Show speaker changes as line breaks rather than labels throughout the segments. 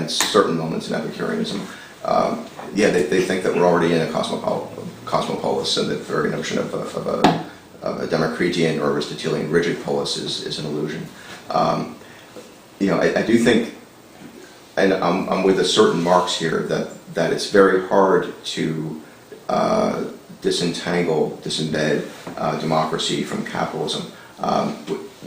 against certain moments in Epicureanism. They think that we're already in a cosmopolis, and the very notion of a Democritean or Aristotelian rigid polis is an illusion. I do think, and I'm with a certain Marx here, that it's very hard to disembed democracy from capitalism,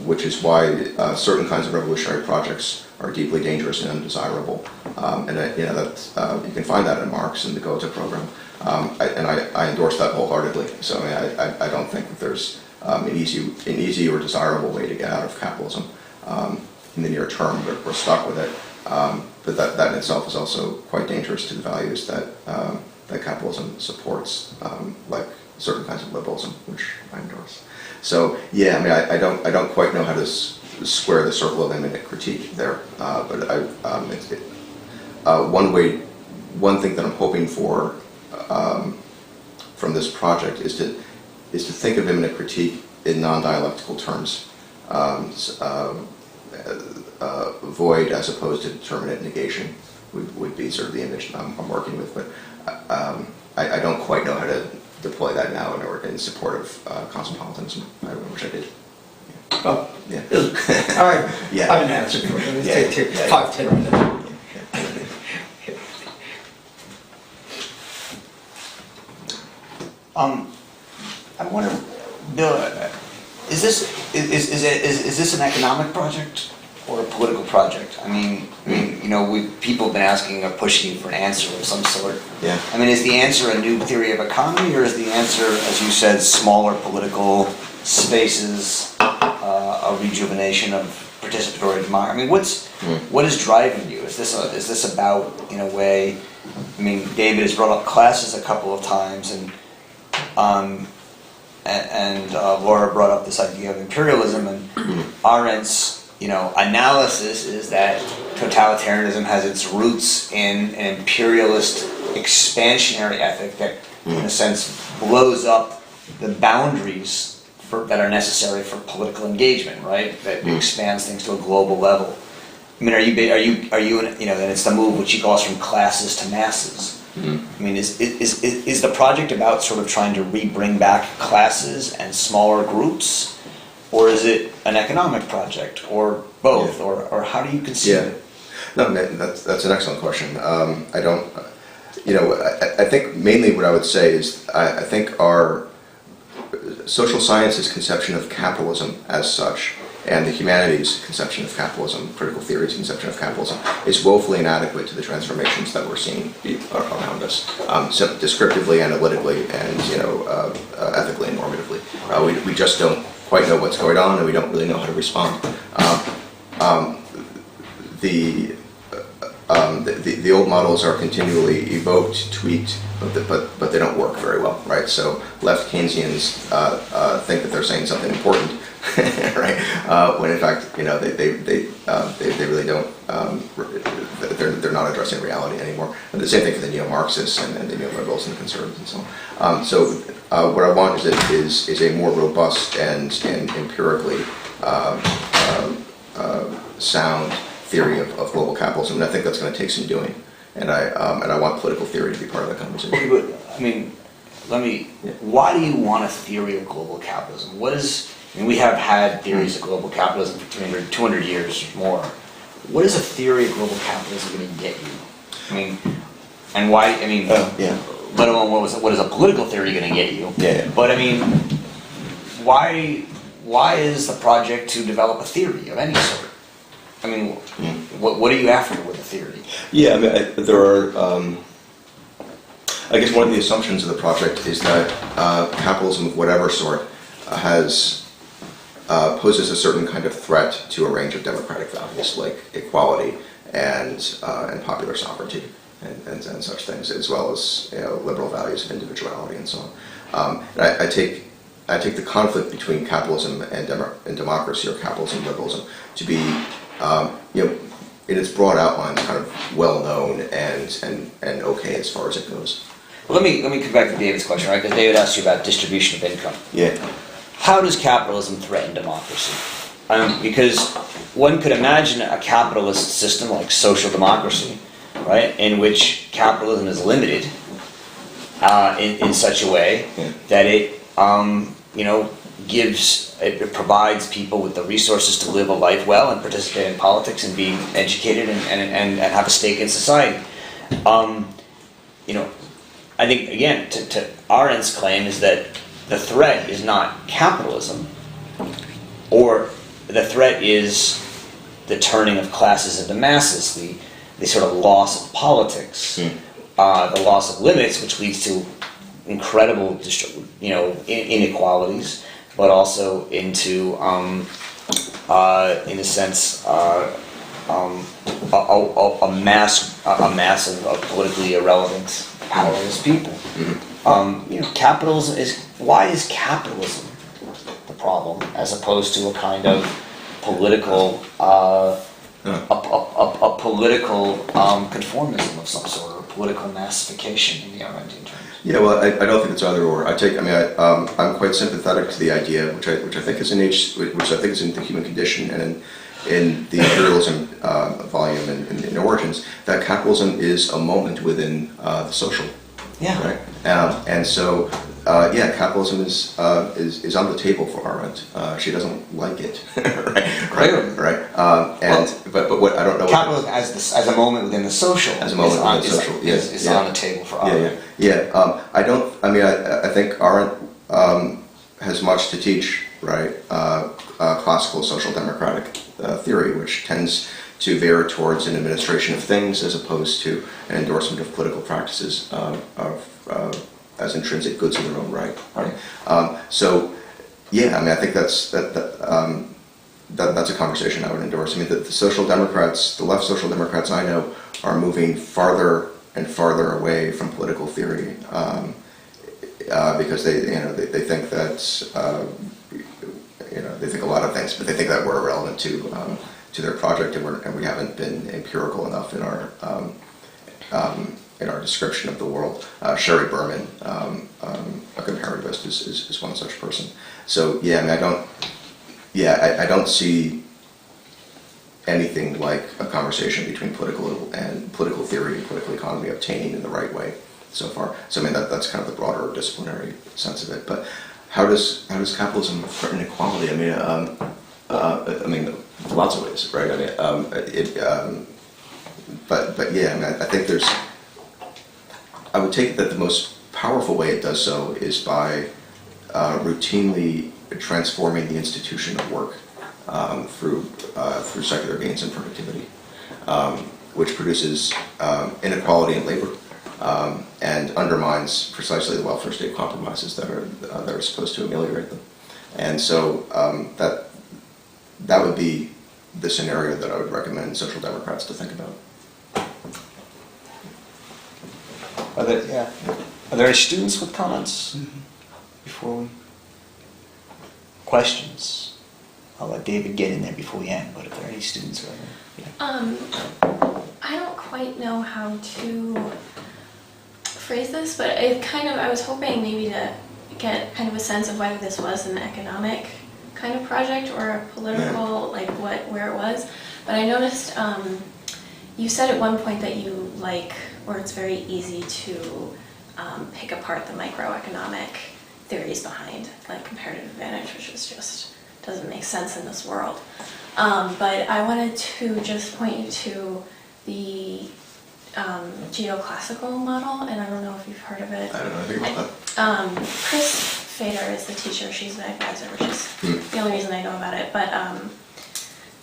which is why certain kinds of revolutionary projects are deeply dangerous and undesirable. You can find that in Marx and the Gotha program, I endorse that wholeheartedly. So I don't think that there's an easy or desirable way to get out of capitalism in the near term. We're stuck with it, but that in itself is also quite dangerous to the values that capitalism supports, like certain kinds of liberalism, which I endorse. So I don't quite know how to square the circle of immanent critique there, but one thing that I'm hoping for from this project is to think of immanent critique in non-dialectical terms, void as opposed to determinate negation would be sort of the image that I'm working with, but I don't quite know how to deploy that now in support of cosmopolitanism. I wish I did.
Oh,
yeah.
All right.
Yeah.
I have an answer for it. Let's take 5-10 minutes. I wonder, Bill, is this an economic project or a political project? I mean, people have been asking or pushing for an answer of some sort.
Yeah.
I mean, is the answer a new theory of economy, or is the answer, as you said, smaller political spaces, a rejuvenation of participatory democracy? I mean, what is driving you? Is this about, in a way? I mean, David has brought up classes a couple of times, and Laura brought up this idea of imperialism, and Arendt's analysis is that totalitarianism has its roots in an imperialist expansionary ethic that, in a sense, blows up the boundaries that are necessary for political engagement, right? That expands things to a global level. I mean, are you and it's the move which he calls from classes to masses. I mean, is the project about sort of trying to bring back classes and smaller groups, or is it an economic project, or both, or how do you conceive it?
No, that's an excellent question. I don't, I think mainly what I would say is I think our social sciences conception of capitalism as such, and the humanities conception of capitalism, critical theory's conception of capitalism, is woefully inadequate to the transformations that we're seeing around us, descriptively, analytically, and ethically and normatively. We just don't quite know what's going on, and we don't really know how to respond. The old models are continually evoked, tweaked, but they don't work very well, right? So left Keynesians think that they're saying something important, right? When in fact, they really don't. They're not addressing reality anymore. And the same thing for the neo-Marxists and the neoliberals and the conservatives and so on. So what I want is a more robust and empirically sound theory of global capitalism, and I think that's going to take some doing. And I want political theory to be part of that conversation.
Okay, but I mean, why do you want a theory of global capitalism? We have had theories of global capitalism for 200 years or more. What is a theory of global capitalism going to get you? I mean, and why? I mean, let alone what is a political theory going to get you?
Yeah.
But I mean, why is the project to develop a theory of any sort? I mean, what are you after with a theory?
Yeah, I mean, there are. I guess one of the assumptions of the project is that capitalism of whatever sort poses a certain kind of threat to a range of democratic values like equality and popular sovereignty and such things, as well as liberal values of individuality and so on. I take the conflict between capitalism and democracy, or capitalism and liberalism, to be in its broad outlines kind of well known and okay as far as it goes.
Well, let me come back to David's question, right? Because David asked you about distribution of income.
Yeah.
How does capitalism threaten democracy? Because one could imagine a capitalist system like social democracy right, in which capitalism is limited in such a way that it, it provides people with the resources to live a life well and participate in politics and be educated and have a stake in society. I think, again, to Arendt's claim is that the threat is not capitalism, or the threat is the turning of classes into masses, the sort of loss of politics, the loss of limits, which leads to incredible, inequalities, but also into, in a sense, a mass of politically irrelevant, powerless people. Capitalism why is capitalism the problem, as opposed to a kind of political, a political conformism of some sort, or political massification in the Arendtian terms?
Yeah, well, I don't think it's either or. I'm quite sympathetic to the idea, which I think is in the human condition and in the imperialism volume in Origins, that capitalism is a moment within the social.
Yeah.
Right. And so, capitalism is on the table for Arendt. She doesn't like it. Right. But what I don't know.
Capitalism as a moment within the social.
As a moment within the social.
Is on the table for Arendt.
I think Arendt has much to teach. Right. Classical social democratic theory, which tends to veer towards an administration of things as opposed to an endorsement of political practices as intrinsic goods in their own right. I think that's a conversation I would endorse. The social democrats, the left social democrats I know, are moving farther and farther away from political theory because they think that they think a lot of things, but they think that we're irrelevant to their project, and we haven't been empirical enough in our description of the world. Sherry Berman, a comparativist, is one such person. So I don't see anything like a conversation between political theory and political economy obtaining in the right way so far. So that's kind of the broader disciplinary sense of it. But how does capitalism threaten equality? Lots of ways, right? I think I would take it that the most powerful way it does so is by routinely transforming the institution of work through secular gains in productivity, which produces inequality in labor and undermines precisely the welfare state compromises that are supposed to ameliorate them. And so that would be the scenario that I would recommend social democrats to think about.
Are there any students with comments before we? Questions? I'll let David get in there before we end, but if there are any students right now.
I don't quite know how to phrase this, but I was hoping maybe to get kind of a sense of whether this was an economic kind of project or a political, where it was. But I noticed you said at one point that you or it's very easy to pick apart the microeconomic theories behind comparative advantage, which is just doesn't make sense in this world. But I wanted to just point you to the Geoclassical model, and I don't know if you've heard of it.
I don't know anything about that.
Chris Fader is the teacher, she's the advisor, which is the only reason I know about it. But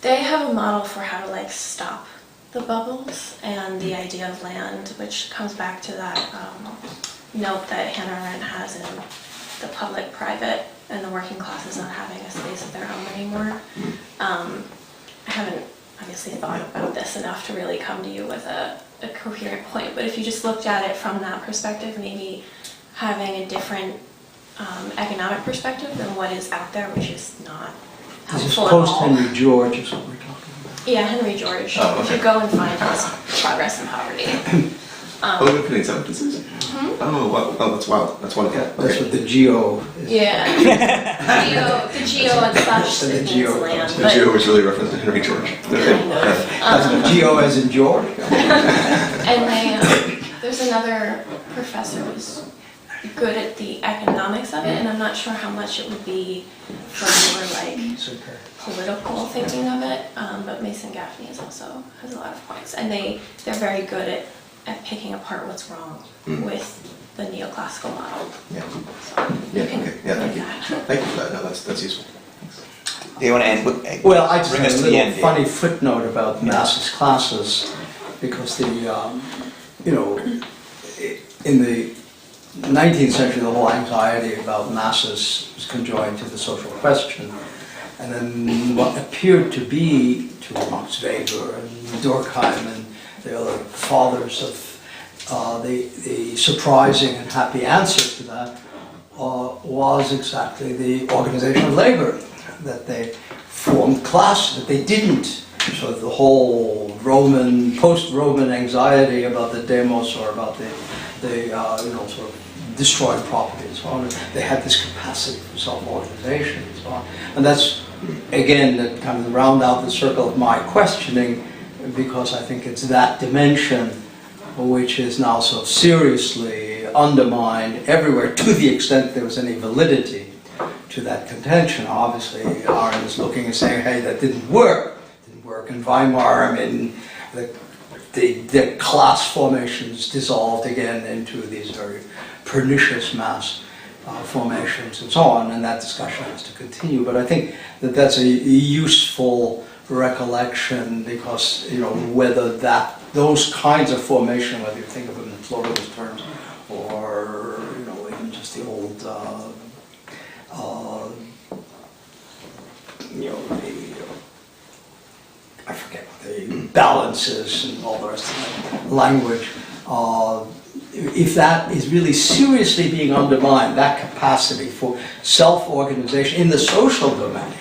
they have a model for how to stop the bubbles and the idea of land, which comes back to that note that Hannah Arendt has in the public-private and the working classes not having a space of their own anymore. I haven't obviously thought about this enough to really come to you with a coherent point, but if you just looked at it from that perspective, maybe having a different economic perspective than what is out there, which is not helpful at all.
This is post-Henry George is what we're talking about.
Yeah, Henry George.
Oh, okay.
You should go and find his Progress in Poverty.
We're putting sentences? Oh, that's wild. That's wonderful.
Yeah, that's what the geo is.
Yeah. the geo and such
The
that
geo.
means land.
The Geo was really referenced to Henry George.
Geo as in George.
And There's another professor who's good at the economics of it, and I'm not sure how much it would be for more like political thinking of it, but Mason Gaffney has a lot of points, and they're very good at picking apart what's wrong with the neoclassical model.
Yeah.
So
Yeah.
you can
Okay. Yeah. Thank you.
read that.
Thank you for that. No, that's useful. Thanks.
Do you want to end?
Well, I just
bring
have
us
a
to the
little
end.
funny footnote about masses classes, because in the 19th century, the whole anxiety about masses was conjoined to the social question. And then what appeared to be, to amongst Weber and Durkheim and the other fathers of the surprising and happy answer to that, was exactly the organization of labor, that they formed class, that they didn't. So the whole post-Roman anxiety about the demos or about the sort of destroying property and so on, they had this capacity for self-organization and so on. And that's, again, that kind of round out the circle of my questioning, because I think it's that dimension which is now so seriously undermined everywhere, to the extent there was any validity to that contention. Obviously, Arendt is looking and saying, hey, that didn't work. It didn't work in Weimar. I mean, the class formations dissolved again into these very pernicious mass formations and so on, and that discussion has to continue. But I think that that's a useful recollection, because whether those kinds of formation, whether you think of them in pluralist terms or even just the old I forget the balances and all the rest of that language. If that is really seriously being undermined, that capacity for self-organization in the social domain,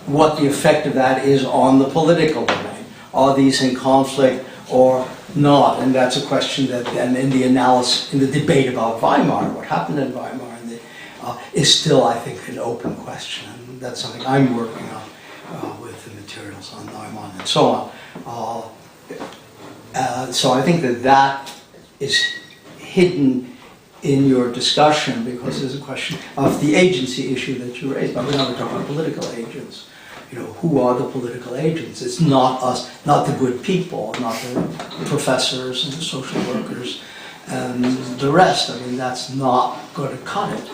what the effect of that is on the political domain. Are these in conflict or not? And that's a question that then in the analysis, in the debate about Weimar, what happened in Weimar, is still, I think, an open question. And that's something I'm working on with the materials on Neumann and so on. So I think that is hidden in your discussion, because there's a question of the agency issue that you raised, but we're not talking about political agents. Who are the political agents? It's not us, not the good people, not the professors and the social workers and the rest. I mean, that's not going to cut it.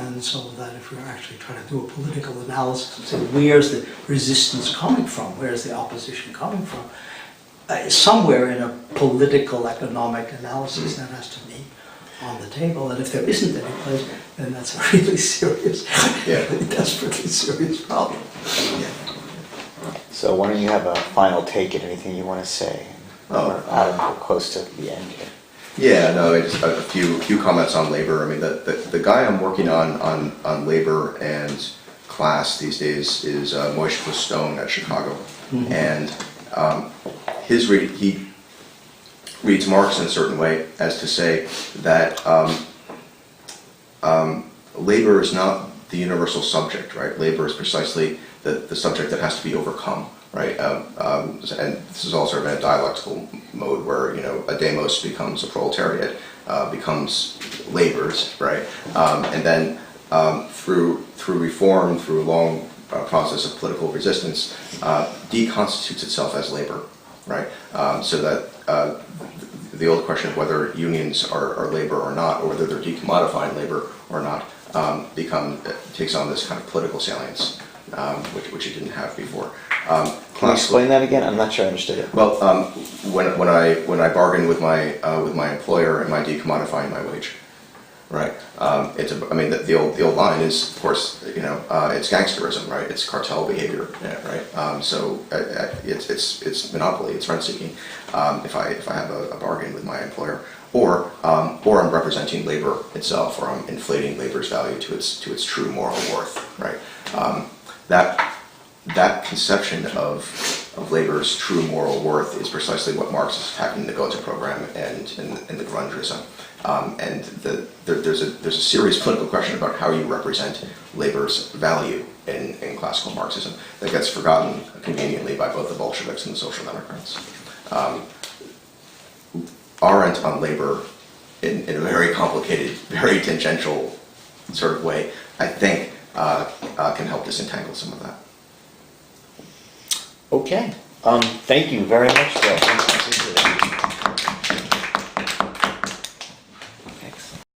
And so that if we're actually trying to do a political analysis and say, where's the resistance coming from? Where's the opposition coming from? Somewhere in a political economic analysis that has to be on the table, and if there isn't any place, then that's a really serious, desperately serious problem. Yeah.
So why don't you have a final take at anything you want to say? Adam, we're close to the end here.
Yeah, no, just a few comments on labor. I mean, the guy I'm working on labor and class these days is Moishe Stone at Chicago, and he reads Marx in a certain way as to say that labor is not the universal subject, right? Labor is precisely the subject that has to be overcome, right? And this is all sort of in a dialectical mode where, a demos becomes a proletariat, becomes labors, right? And then through reform, through a long process of political resistance, deconstitutes itself as labor, right? So that the old question of whether unions are labor or not, or whether they're decommodifying labor or not, takes on this kind of political salience, which it didn't have before.
Can you explain that again? I'm not sure I understood it.
Well, when I bargain with my employer, am I decommodifying my wage? Right. The old line is, of course, it's gangsterism, right? It's cartel behavior, right? So it's monopoly, it's rent seeking. If I have a bargain with my employer, or I'm representing labor itself, or I'm inflating labor's value to its true moral worth, right? That conception of labor's true moral worth is precisely what Marx is attacking in the Gotha program and in the Grundrism. And there's a serious political question about how you represent labor's value in classical Marxism that gets forgotten conveniently by both the Bolsheviks and the Social Democrats. Arendt on labor in a very complicated, very tangential sort of way, I think can help disentangle some of that.
Okay. Thank you very much, Bill.